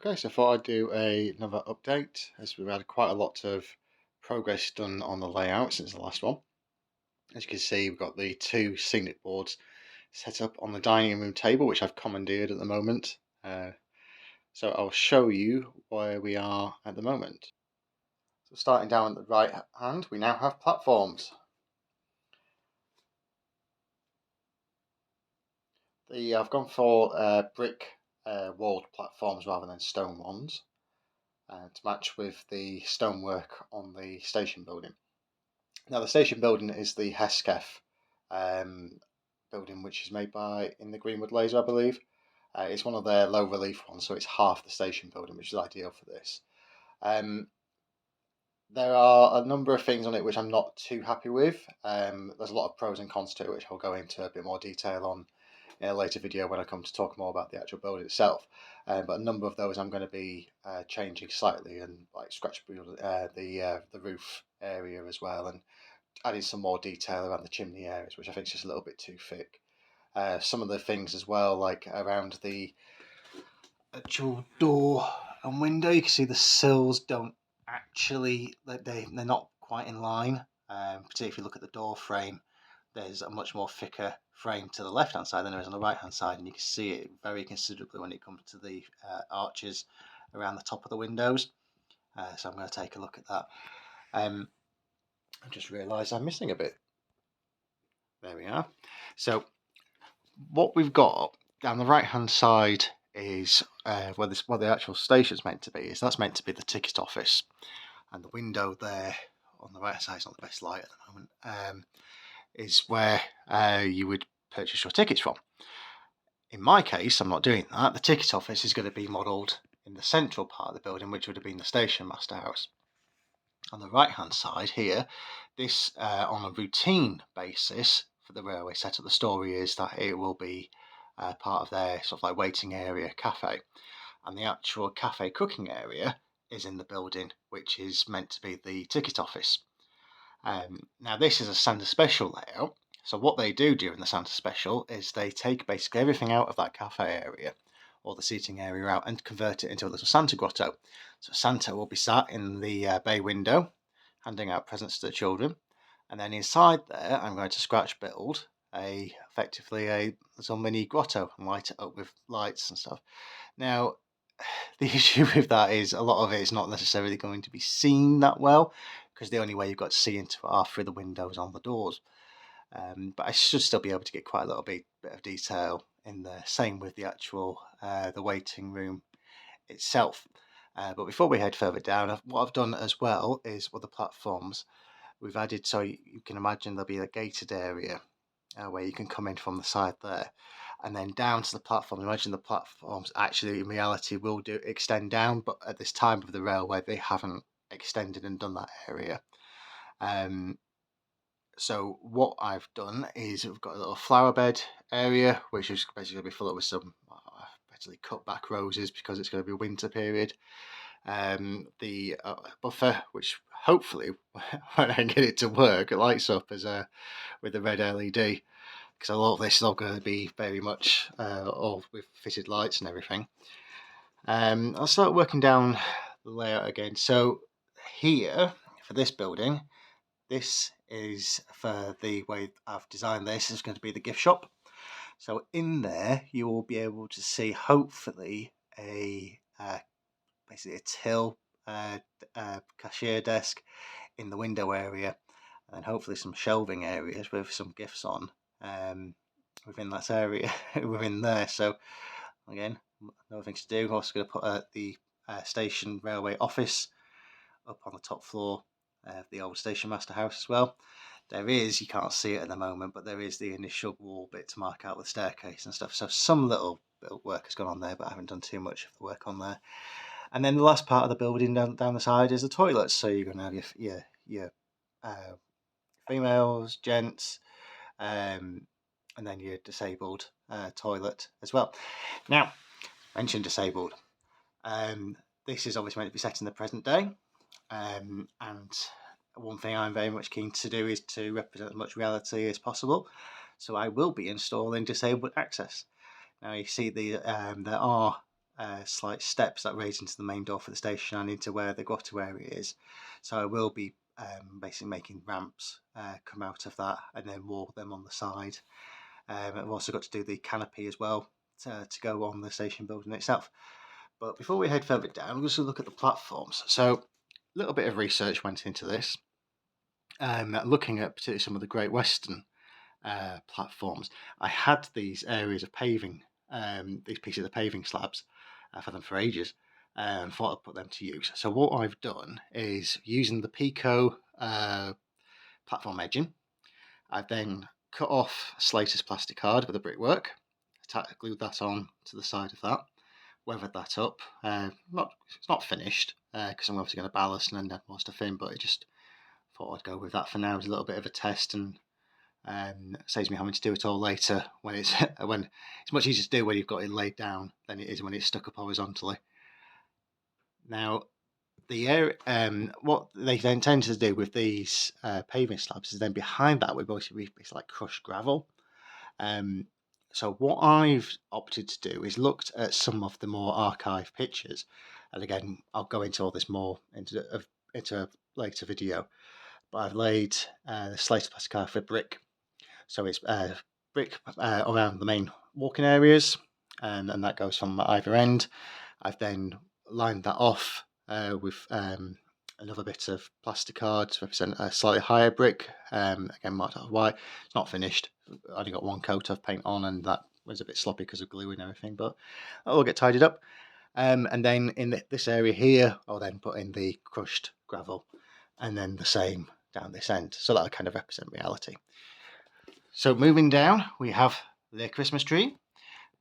Okay, so I thought I'd do another update as we've had quite a lot of progress done on the layout since the last one. As you can see, we've got the two Scenic boards set up on the dining room table, which I've commandeered at the moment. So I'll show you where we are at the moment. So starting down at the right hand, we now have platforms. I've gone for brick walled platforms rather than stone ones to match with the stonework on the station building. Now, the station building is the Hesketh building, which is made by in the Greenwood Laser, I believe. It's one of their low relief ones, so it's half the station building, which is ideal for this. There are a number of things on it which I'm not too happy with. There's a lot of pros and cons to it, which I'll go into a bit more detail on in a later video when I come to talk more about the actual build itself. But a number of those I'm going to be changing slightly and like scratch the roof area as well, and adding some more detail around the chimney areas, which I think is just a little bit too thick. Some of the things as well, like around the actual door and window, you can see the sills don't actually, they're not quite in line. Particularly if you look at the door frame, there's a much more thicker frame to the left hand side than there is on the right hand side, and you can see it very considerably when it comes to the arches around the top of the windows. So I'm going to take a look at that. I just realised I'm missing a bit. There we are. So what we've got down the right hand side is where the actual station's meant to be. That's meant to be the ticket office, and the window there on the right hand side is not the best light at the moment. Is where you would purchase your tickets from. In my case, I'm not doing that. The ticket office is going to be modelled in the central part of the building, which would have been the station master house. On the right hand side here, this on a routine basis for the railway setup, the story is that it will be part of their sort of like waiting area cafe, and the actual cafe cooking area is in the building, which is meant to be the ticket office. Now this is a Santa Special layout, so what they do during the Santa Special is they take basically everything out of that cafe area or the seating area out and convert it into a little Santa grotto. So Santa will be sat in the bay window handing out presents to the children, and then inside there I'm going to scratch build effectively a little mini grotto and light it up with lights and stuff. Now the issue with that is a lot of it is not necessarily going to be seen that well, because the only way you've got to see into it are through the windows on the doors. But I should still be able to get quite a little bit of detail in there. Same with the actual the waiting room itself. But before we head further down, what I've done as well is with the platforms, we've added, so you can imagine there'll be a gated area where you can come in from the side there, and then down to the platform. Imagine the platforms actually in reality will do extend down, but at this time of the railway they haven't extended and done that area. So what I've done is we've got a little flower bed area, which is basically going to be full up with some basically cut back roses because it's going to be winter period. The buffer, which hopefully when I get it to work, it lights up as with the red LED, because a lot of this is all going to be very much all with fitted lights and everything. I'll start working down the layout again. So here for this building, this is for the way I've designed this is going to be the gift shop. So in there you will be able to see hopefully a basically a till cashier desk in the window area, and hopefully some shelving areas with some gifts on within that area within there. So again, another thing to do. I'm also going to put the station railway office up on the top floor of the old station master house as well. There is, you can't see it at the moment, but there is the initial wall bit to mark out the staircase and stuff. So some little bit of work has gone on there, but I haven't done too much of the work on there. And then the last part of the building down the side is the toilets. So you're going to have your females, gents, and then your disabled toilet as well. Now, mentioned disabled. This is obviously meant to be set in the present day, and one thing I'm very much keen to do is to represent as much reality as possible. So I will be installing disabled access. Now you see there are slight steps that raise into the main door for the station and into where the grotto area is. So I will be basically making ramps come out of that and then wall them on the side. I've also got to do the canopy as well to go on the station building itself. But before we head further down, we're just going to look at the platforms. So a little bit of research went into this, looking at particularly some of the Great Western platforms. I had these areas of paving, these pieces of paving slabs for them for ages, and thought I'd put them to use. So what I've done is using the Pico platform edging, I've then cut off Slater's plastic card with a brickwork, glued that on to the side of that, weathered that up. It's not finished because I'm obviously going to ballast and then add more stuff in, but I just thought I'd go with that for now as a little bit of a test, and saves me having to do it all later when it's much easier to do when you've got it laid down than it is when it's stuck up horizontally. Now, what they then tend to do with these paving slabs is then behind that we basically it's like crushed gravel. So what I've opted to do is looked at some of the more archived pictures, and again I'll go into all this more into a later video. But I've laid the Slater plastic card for brick, so it's brick around the main walking areas, and that goes from either end. I've then lined that off with another bit of plastic card to represent a slightly higher brick, again marked out white. It's not finished. I only got one coat of paint on, and that was a bit sloppy because of glue and everything, but that will get tidied up. And then in this area here, I'll then put in the crushed gravel, and then the same down this end. So that'll kind of represent reality. So moving down, we have the Christmas tree.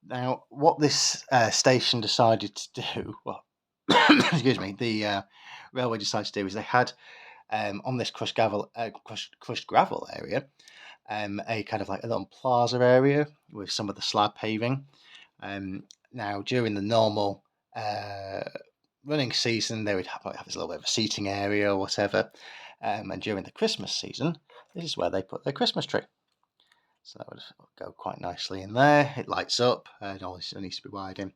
Now, what this station decided to do, well, excuse me, the railway decided to do is they had on this crushed gravel area, a kind of like a little plaza area with some of the slab paving. Now, during the normal running season, they would have this little bit of a seating area or whatever, and during the Christmas season, this is where they put their Christmas tree. So that would go quite nicely in there. It lights up, and it needs to be wired in.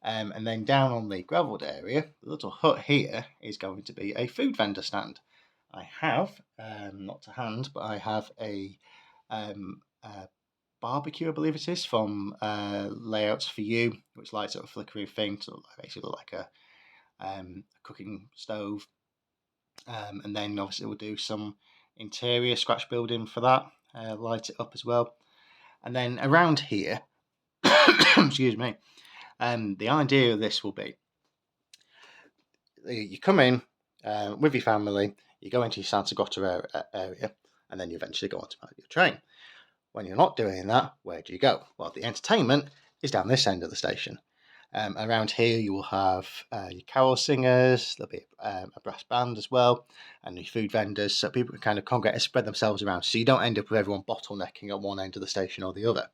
And then down on the gravelled area, the little hut here is going to be a food vendor stand. I have, not to hand, but I have a barbecue, I believe it is, from Layouts for You, which lights up a flickering thing to basically look like a cooking stove. And then obviously we'll do some interior scratch building for that, light it up as well. And then around here, excuse me, the idea of this will be you come in with your family, you go into your Santa Grotto area, and then you eventually go on to your train. When you're not doing that, where do you go? Well, the entertainment is down this end of the station. Around here, you will have your carol singers, there'll be a brass band as well, and your food vendors, so people can kind of congregate and spread themselves around, so you don't end up with everyone bottlenecking at one end of the station or the other.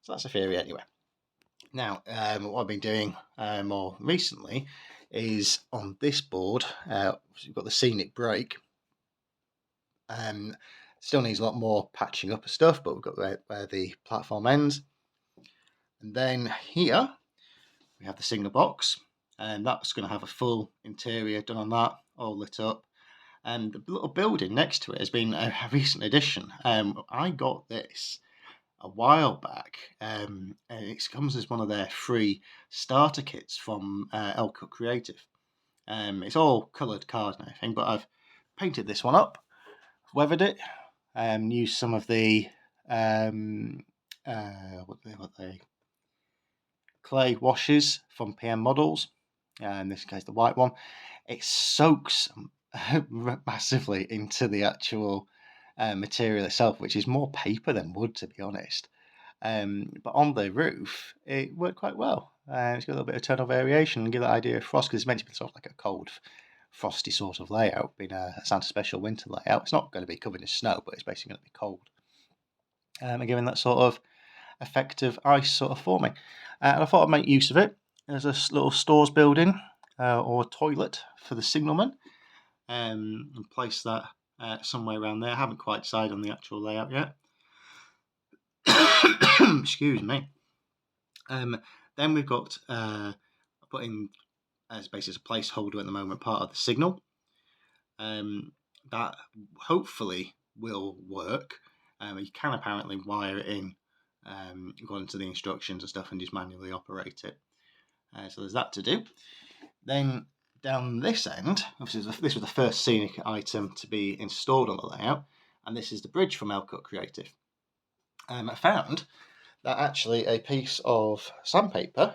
So that's a theory anyway. Now, what I've been doing more recently is on this board, we've got the Scenic brake. Still needs a lot more patching up of stuff, but we've got where the platform ends. And then here, we have the signal box, and that's going to have a full interior done on that, all lit up. And the little building next to it has been a recent addition. I got this a while back, and it comes as one of their free starter kits from Elcook Creative. It's all coloured cards and everything, but I've painted this one up, weathered it, used some of the clay washes from PM Models, in this case the white one. It soaks massively into the actual material itself, which is more paper than wood, to be honest. But on the roof, it worked quite well. It's got a little bit of tonal variation and give that idea of frost, because it's meant to be sort of like a cold, frosty sort of layout, being a Santa special winter layout. It's not going to be covered in snow, but it's basically going to be cold. And giving that sort of effective ice sort of forming. And I thought I'd make use of it. There's a little stores building or toilet for the signalman, and place that somewhere around there. I haven't quite decided on the actual layout yet. Excuse me. Then we've got put in as basically a placeholder at the moment, part of the signal. That hopefully will work. You can apparently wire it in according to the instructions and stuff and just manually operate it. So there's that to do. Then down this end, this was the first Scenic item to be installed on the layout, and this is the bridge from Elcut Creative. I found that actually a piece of sandpaper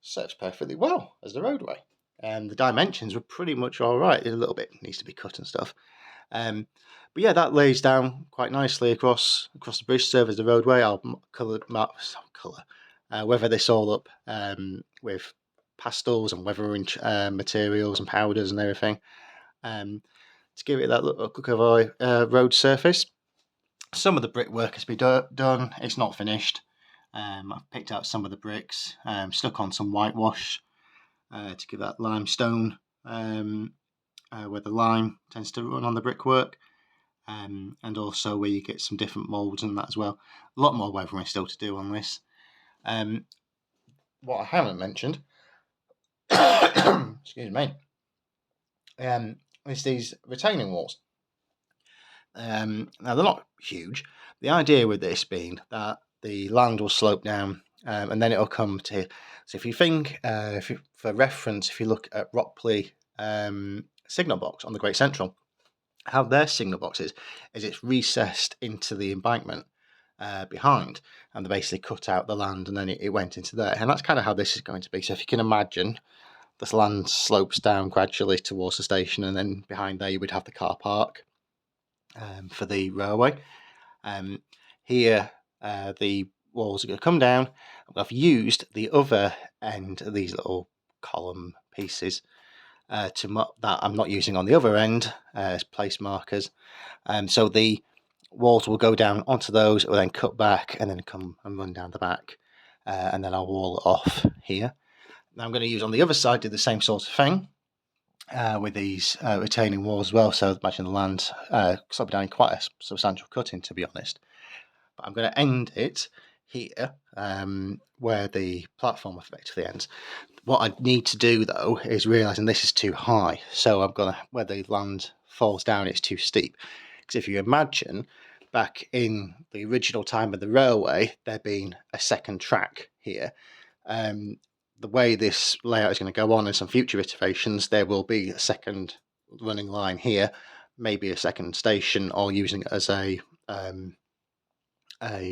serves perfectly well as the roadway. And the dimensions were pretty much all right. A little bit needs to be cut and stuff. But yeah, that lays down quite nicely across the bridge, serve as the roadway. I'll weather this all up with pastels and weathering materials and powders and everything to give it that look of a road surface. Some of the brickwork has been done. It's not finished. I've picked out some of the bricks, stuck on some whitewash to give that limestone where the lime tends to run on the brickwork, and also where you get some different moulds and that as well. A lot more weathering still to do on this. What I haven't mentioned, excuse me, is these retaining walls. Now they're not huge. The idea with this being that the land will slope down and then it'll come to. So if you think, for reference, if you look at Rockley signal box on the Great Central, how their signal box is it's recessed into the embankment behind, and they basically cut out the land and then it went into there. And that's kind of how this is going to be. So if you can imagine, this land slopes down gradually towards the station, and then behind there you would have the car park for the railway. Here the walls are going to come down. I've used the other end of these little column pieces that I'm not using on the other end as place markers. So the walls will go down onto those, it will then cut back and then come and run down the back, and then I'll wall it off here. Now I'm going to use on the other side, do the same sort of thing with these retaining walls as well. So imagine the land sloping down quite a substantial cutting, to be honest. But I'm going to end it here where the platform effectively ends. What I need to do though is realising this is too high, so I'm going to, where the land falls down, it's too steep. Because if you imagine back in the original time of the railway, there being a second track here, the way this layout is going to go on in some future iterations, there will be a second running line here, maybe a second station, or using it as a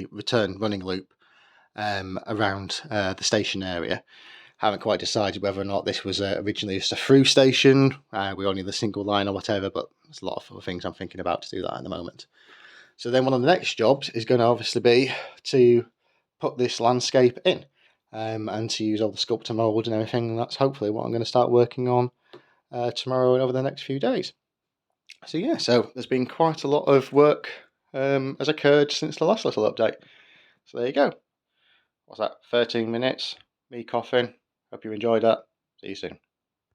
return running loop around the station area. Haven't quite decided whether or not this was originally just a through station, we only the single line or whatever, but there's a lot of other things I'm thinking about to do that at the moment. So then one of the next jobs is going to obviously be to put this landscape in and to use all the sculptor mould and everything. And that's hopefully what I'm going to start working on tomorrow and over the next few days. So yeah, so there's been quite a lot of work has occurred since the last little update. So there you go. What's that, 13 minutes, me coughing. Hope you enjoyed that. See you soon.